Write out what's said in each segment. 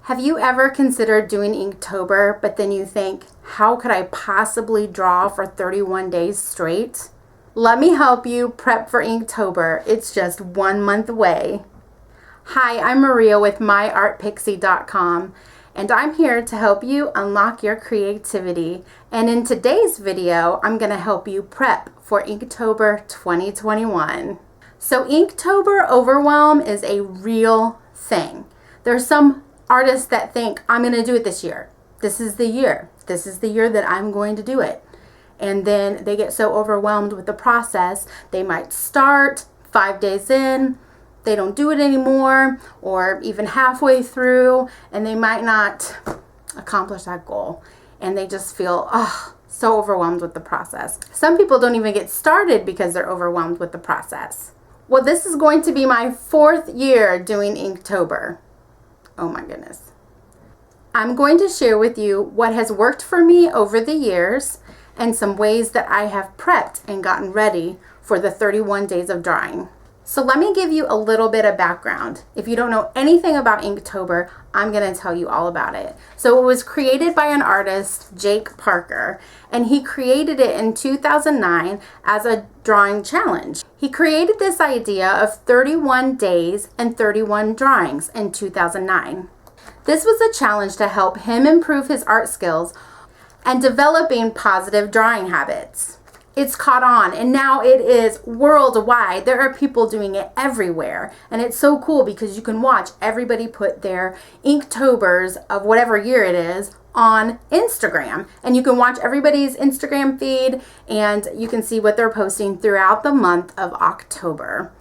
Have you ever considered doing Inktober, but then you think, how could I possibly draw for 31 days straight? Let me help you prep for Inktober. It's just 1 month away. Hi, I'm Maria with myartpixie.com, and I'm here to help you unlock your creativity. And in today's video, I'm going to help you prep for Inktober 2021. So Inktober overwhelm is a real thing. There's some artists that think, I'm going to do it this year. This is the year. This is the year that I'm going to do it. And then they get so overwhelmed with the process, they might start 5 days in, they don't do it anymore, or even halfway through, and they might not accomplish that goal. And they just feel, so overwhelmed with the process. Some people don't even get started because they're overwhelmed with the process. Well, this is going to be my 4th year doing Inktober. Oh my goodness. I'm going to share with you what has worked for me over the years and some ways that I have prepped and gotten ready for the 31 days of drawing. So let me give you a little bit of background. If you don't know anything about Inktober, I'm going to tell you all about it. So it was created by an artist, Jake Parker, and he created it in 2009 as a drawing challenge. He created this idea of 31 days and 31 drawings in 2009. This was a challenge to help him improve his art skills and developing positive drawing habits. It's caught on, and now it is worldwide. There are people doing it everywhere, and it's so cool because you can watch everybody put their Inktobers of whatever year it is on Instagram, and you can watch everybody's Instagram feed, and you can see what they're posting throughout the month of October.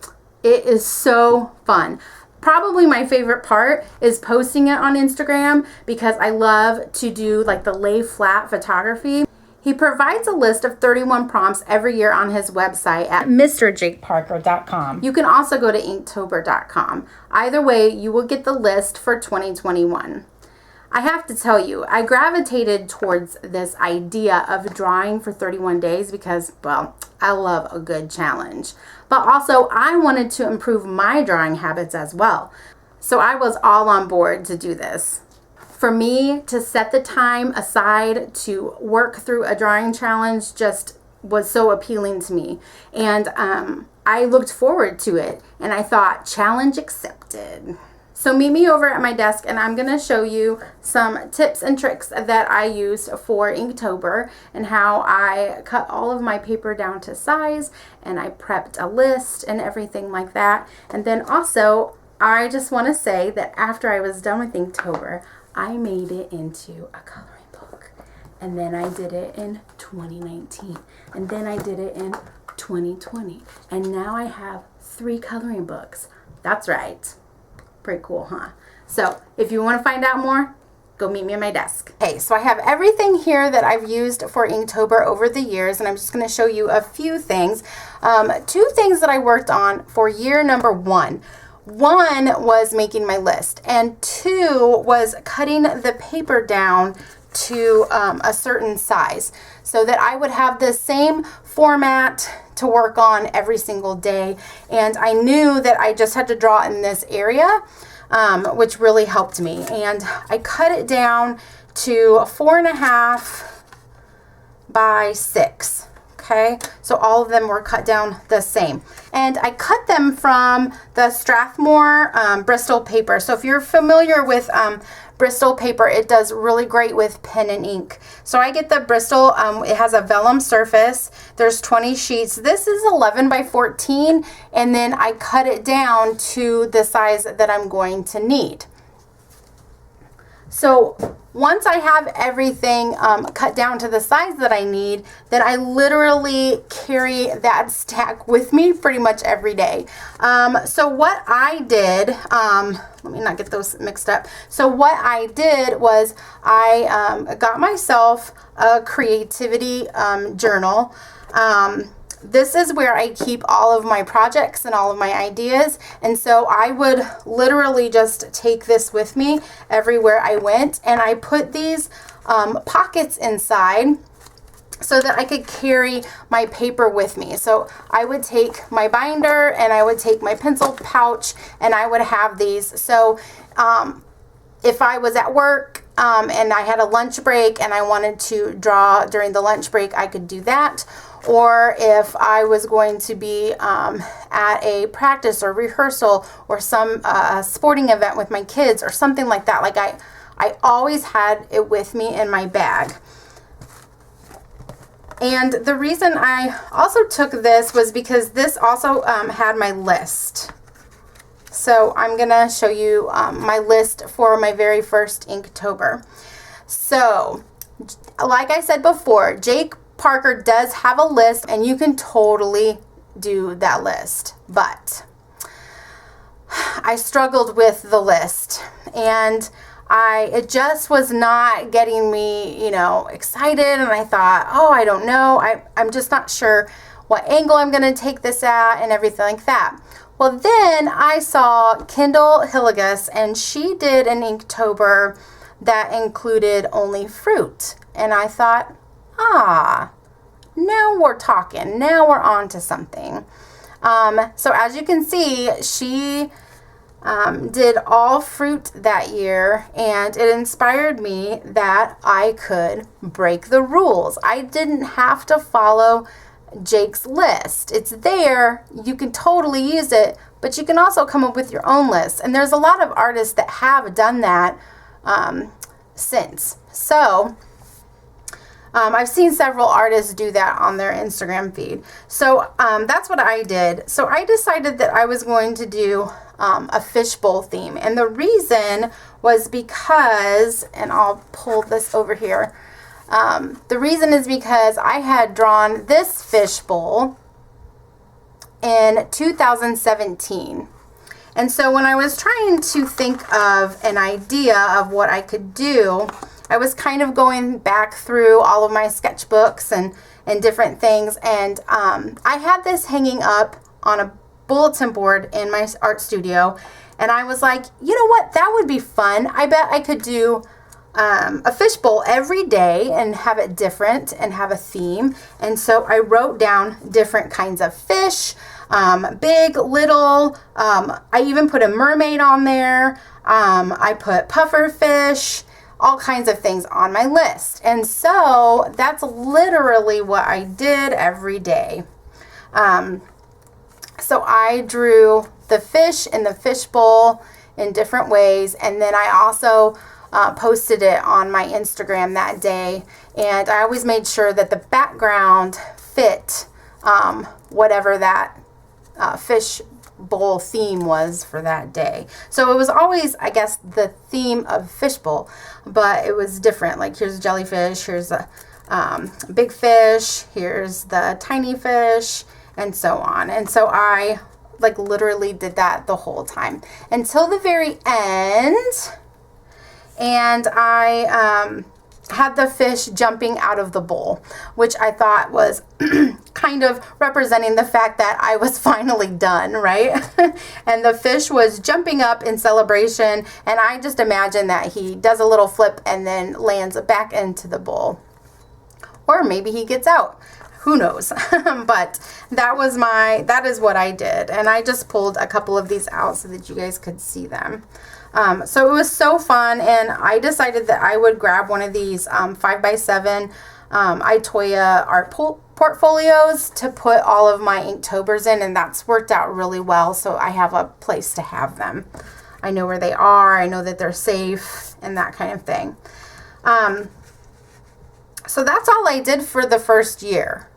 It is so fun. Probably my favorite part is posting it on Instagram because I love to do like the lay flat photography. He provides a list of 31 prompts every year on his website at mrjakeparker.com. You can also go to inktober.com. Either way, you will get the list for 2021. I have to tell you, I gravitated towards this idea of drawing for 31 days because, well, I love a good challenge. But also, I wanted to improve my drawing habits as well. So I was all on board to do this. For me to set the time aside to work through a drawing challenge just was so appealing to me. And I looked forward to it. And I thought, challenge accepted. So meet me over at my desk and I'm going to show you some tips and tricks that I used for Inktober and how I cut all of my paper down to size and I prepped a list and everything like that. And then also, I just want to say that after I was done with Inktober, I made it into a coloring book. And then I did it in 2019. And then I did it in 2020. And now I have 3 coloring books. That's right. Pretty cool, huh? So if you want to find out more, go meet me at my desk. Okay, so I have everything here that I've used for Inktober over the years, and I'm just going to show you a few things. 2 things that I worked on for year number 1. 1 was making my list, and 2 was cutting the paper down to a certain size so that I would have the same format to work on every single day. And I knew that I just had to draw in this area, which really helped me. And I cut it down to 4.5 by 6. Okay, so all of them were cut down the same. And I cut them from the Strathmore Bristol paper. So if you're familiar with Bristol paper, it does really great with pen and ink. So I get the Bristol, it has a vellum surface. There's 20 sheets. This is 11 by 14, and then I cut it down to the size that I'm going to need. So once I have everything cut down to the size that I need, then I literally carry that stack with me pretty much every day. So what I did, let me not get those mixed up. So what I did was I got myself a creativity journal. This is where I keep all of my projects and all of my ideas, and so I would literally just take this with me everywhere I went, and I put these pockets inside so that I could carry my paper with me. So I would take my binder and I would take my pencil pouch and I would have these. So if I was at work and I had a lunch break and I wanted to draw during the lunch break, I could do that. Or if I was going to be at a practice or rehearsal or some sporting event with my kids or something like that, like I always had it with me in my bag. And the reason I also took this was because this also had my list. So I'm going to show you my list for my very first Inktober. So, like I said before, Jake Parker does have a list, and you can totally do that list. But I struggled with the list, and it just was not getting me, excited. And I thought, oh, I don't know. I'm just not sure what angle I'm going to take this at and everything like that. Well, then I saw Kendall Hillegas, and she did an Inktober that included only fruit. And I thought, now we're talking. Now we're on to something. So as you can see, she did all fruit that year, and it inspired me that I could break the rules. I didn't have to follow Jake's list. It's there. You can totally use it, but you can also come up with your own list. And there's a lot of artists that have done that since. So I've seen several artists do that on their Instagram feed. So that's what I did. So I decided that I was going to do a fishbowl theme. And the reason was because, and I'll pull this over here. The reason is because I had drawn this fishbowl in 2017. And so when I was trying to think of an idea of what I could do, I was kind of going back through all of my sketchbooks and different things. And I had this hanging up on a bulletin board in my art studio. And I was like, you know what? That would be fun. I bet I could do a fishbowl every day and have it different and have a theme. And so I wrote down different kinds of fish, big, little. I even put a mermaid on there. I put puffer fish, all kinds of things on my list. And so that's literally what I did every day. So I drew the fish in the fishbowl in different ways. And then I also posted it on my Instagram that day, and I always made sure that the background fit whatever that fish bowl theme was for that day. So it was always, I guess, the theme of fishbowl, but it was different. Like, here's a jellyfish, here's a big fish, here's the tiny fish, and so on. And so I literally did that the whole time until the very end. And I had the fish jumping out of the bowl, which I thought was kind of representing the fact that I was finally done, right? And the fish was jumping up in celebration, and I just imagine that he does a little flip and then lands back into the bowl. Or maybe he gets out. Who knows? But that is what I did. And I just pulled a couple of these out so that you guys could see them. So it was so fun, and I decided that I would grab one of these 5x7 Itoya art portfolios to put all of my Inktober's in, and that's worked out really well, so I have a place to have them. I know where they are, I know that they're safe, and that kind of thing. So that's all I did for the first year.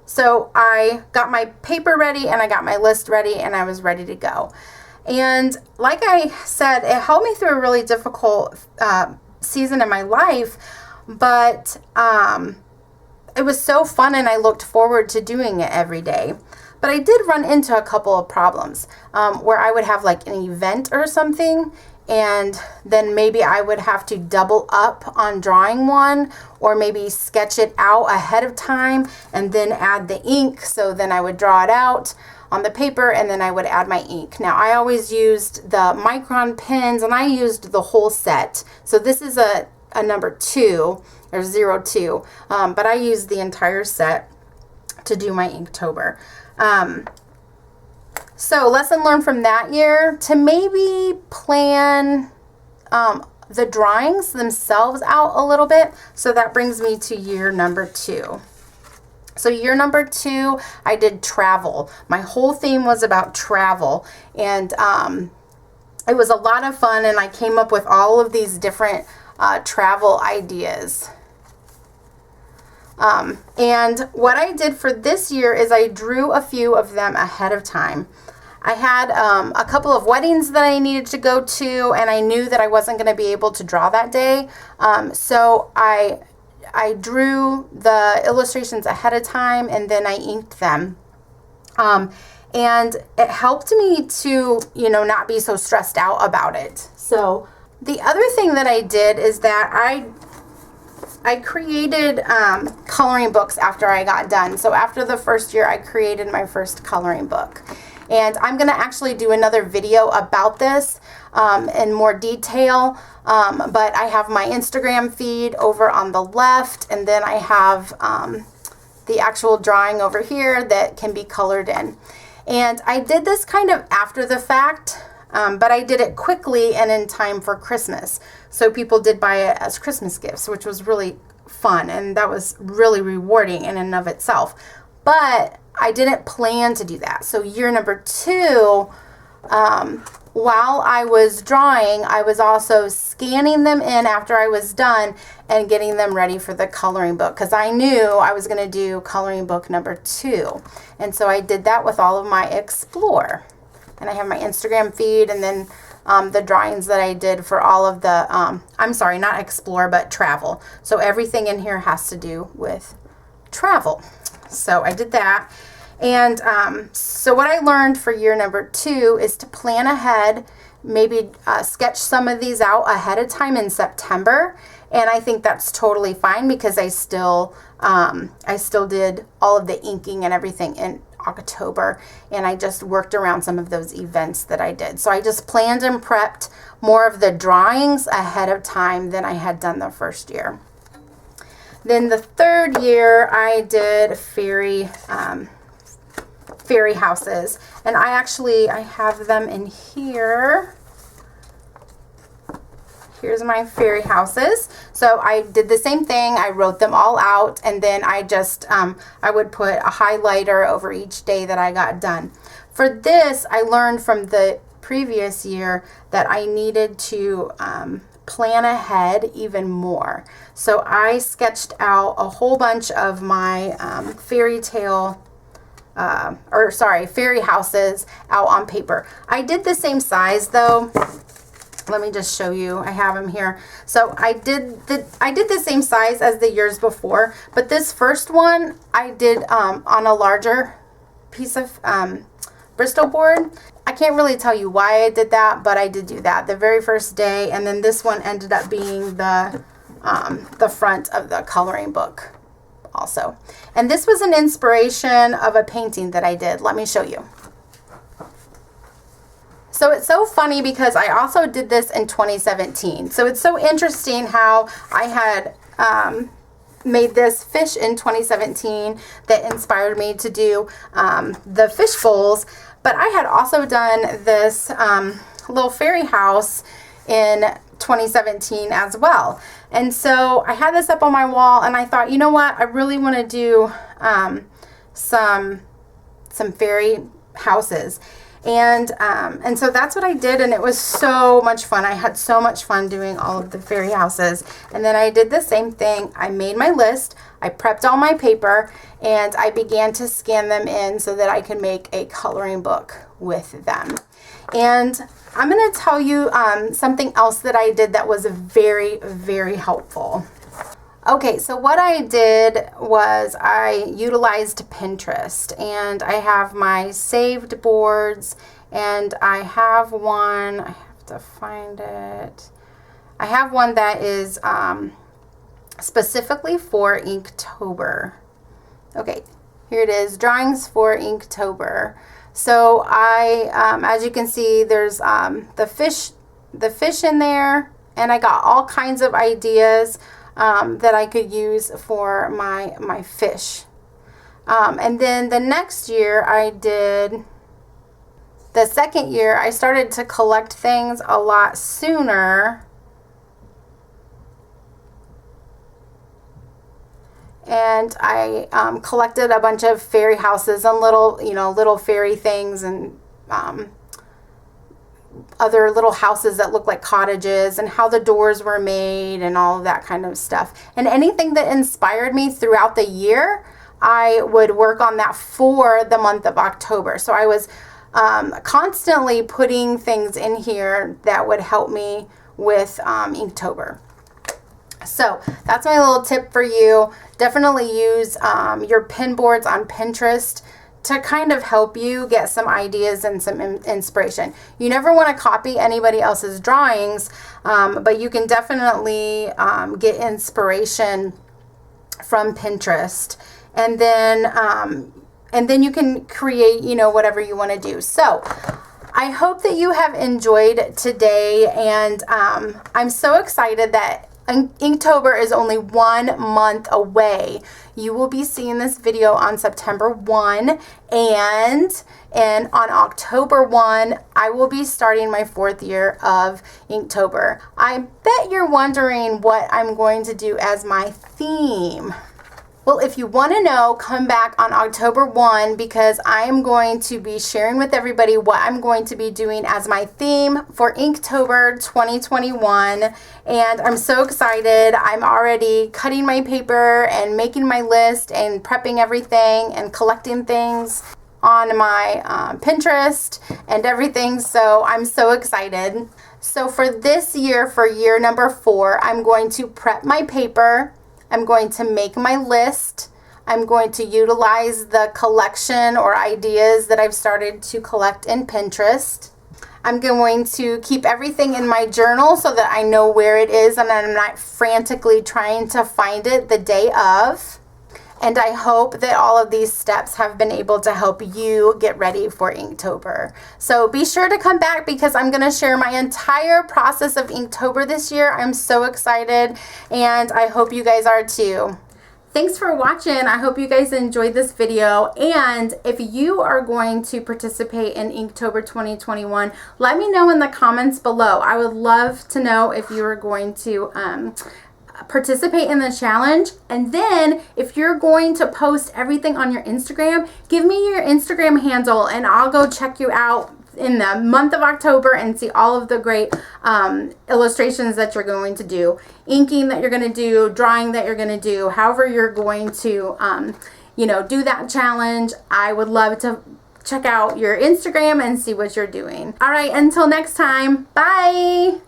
So I got my paper ready, and I got my list ready, and I was ready to go. And like I said, it helped me through a really difficult season in my life, but it was so fun, and I looked forward to doing it every day. But I did run into a couple of problems where I would have like an event or something, and then maybe I would have to double up on drawing one, or maybe sketch it out ahead of time and then add the ink. So then I would draw it out on the paper, and then I would add my ink. Now, I always used the micron pens, and I used the whole set. So this is a number 2, or 02, but I used the entire set to do my Inktober. So lesson learned from that year, to maybe plan the drawings themselves out a little bit. So that brings me to year number 2. So year number 2, I did travel. My whole theme was about travel, and it was a lot of fun, and I came up with all of these different travel ideas. And what I did for this year is I drew a few of them ahead of time. I had a couple of weddings that I needed to go to, and I knew that I wasn't going to be able to draw that day. So I drew the illustrations ahead of time, and then I inked them. And it helped me to, not be so stressed out about it. So the other thing that I did is that I created coloring books after I got done. So after the first year, I created my first coloring book. And I'm going to actually do another video about this in more detail. But I have my Instagram feed over on the left, and then I have the actual drawing over here that can be colored in. And I did this kind of after the fact, but I did it quickly and in time for Christmas. So people did buy it as Christmas gifts, which was really fun, and that was really rewarding in and of itself. But I didn't plan to do that. So year number 2, while I was drawing, I was also scanning them in after I was done and getting them ready for the coloring book, because I knew I was going to do coloring book number 2. And so I did that with all of my Explore. And I have my Instagram feed, and then the drawings that I did for all of the, I'm sorry, not Explore, but travel. So everything in here has to do with travel. So I did that. And so what I learned for year number 2 is to plan ahead, maybe sketch some of these out ahead of time in September. And I think that's totally fine, because I still did all of the inking and everything in October, and I just worked around some of those events that I did. So I just planned and prepped more of the drawings ahead of time than I had done the first year. Then the third year, I did fairy houses, and I have them in here. Here's my fairy houses. So I did the same thing. I wrote them all out, and then I just, I would put a highlighter over each day that I got done. For this, I learned from the previous year that I needed to plan ahead even more. So I sketched out a whole bunch of my fairy houses out on paper. I did the same size though. Let me just show you. I have them here. So I did the same size as the years before, but this first one I did on a larger piece of Bristol board. I can't really tell you why I did that, but I did do that the very first day, and then this one ended up being the front of the coloring book also. And this was an inspiration of a painting that I did. Let me show you. So it's so funny because I also did this in 2017. So it's so interesting how I had made this fish in 2017 that inspired me to do the fish bowls. But I had also done this little fairy house in 2017 as well. And so I had this up on my wall, and I thought, you know what? I really want to do some fairy houses. And so that's what I did, and it was so much fun. I had so much fun doing all of the fairy houses. And then I did the same thing. I made my list, I prepped all my paper, and I began to scan them in so that I could make a coloring book with them. And I'm going to tell you something else that I did that was very, very helpful. Okay, so what I did was I utilized Pinterest, and I have my saved boards, and I have one, I have to find it. I have one that is specifically for Inktober. Okay, here it is, drawings for Inktober. So I, as you can see, there's the fish in there, and I got all kinds of ideas that I could use for my fish. And then the next year the second year, I started to collect things a lot sooner. and I collected a bunch of fairy houses and little, little fairy things, and other little houses that look like cottages, and how the doors were made and all of that kind of stuff. And anything that inspired me throughout the year, I would work on that for the month of October. So I was constantly putting things in here that would help me with Inktober. So that's my little tip for you. Definitely use your pin boards on Pinterest to kind of help you get some ideas and some inspiration. You never want to copy anybody else's drawings, but you can definitely get inspiration from Pinterest, and then you can create, whatever you want to do. So I hope that you have enjoyed today, and I'm so excited that Inktober is only 1 month away. You will be seeing this video on September 1, and on October 1, I will be starting my 4th year of Inktober. I bet you're wondering what I'm going to do as my theme. Well, if you want to know, come back on October 1, because I am going to be sharing with everybody what I'm going to be doing as my theme for Inktober 2021. And I'm so excited. I'm already cutting my paper and making my list and prepping everything and collecting things on my Pinterest and everything. So I'm so excited. So for this year, for year number 4, I'm going to prep my paper. I'm going to make my list. I'm going to utilize the collection or ideas that I've started to collect in Pinterest. I'm going to keep everything in my journal so that I know where it is and I'm not frantically trying to find it the day of. And I hope that all of these steps have been able to help you get ready for Inktober. So be sure to come back, because I'm going to share my entire process of Inktober this year. I'm so excited, and I hope you guys are too. Thanks for watching. I hope you guys enjoyed this video. And if you are going to participate in Inktober 2021, let me know in the comments below. I would love to know if you are going to participate in the challenge. And then if you're going to post everything on your Instagram, give me your Instagram handle and I'll go check you out in the month of October and see all of the great illustrations that you're going to do, inking that you're going to do, drawing that you're going to do, however you're going to do that challenge. I would love to check out your Instagram and see what you're doing. All right, until next time, bye.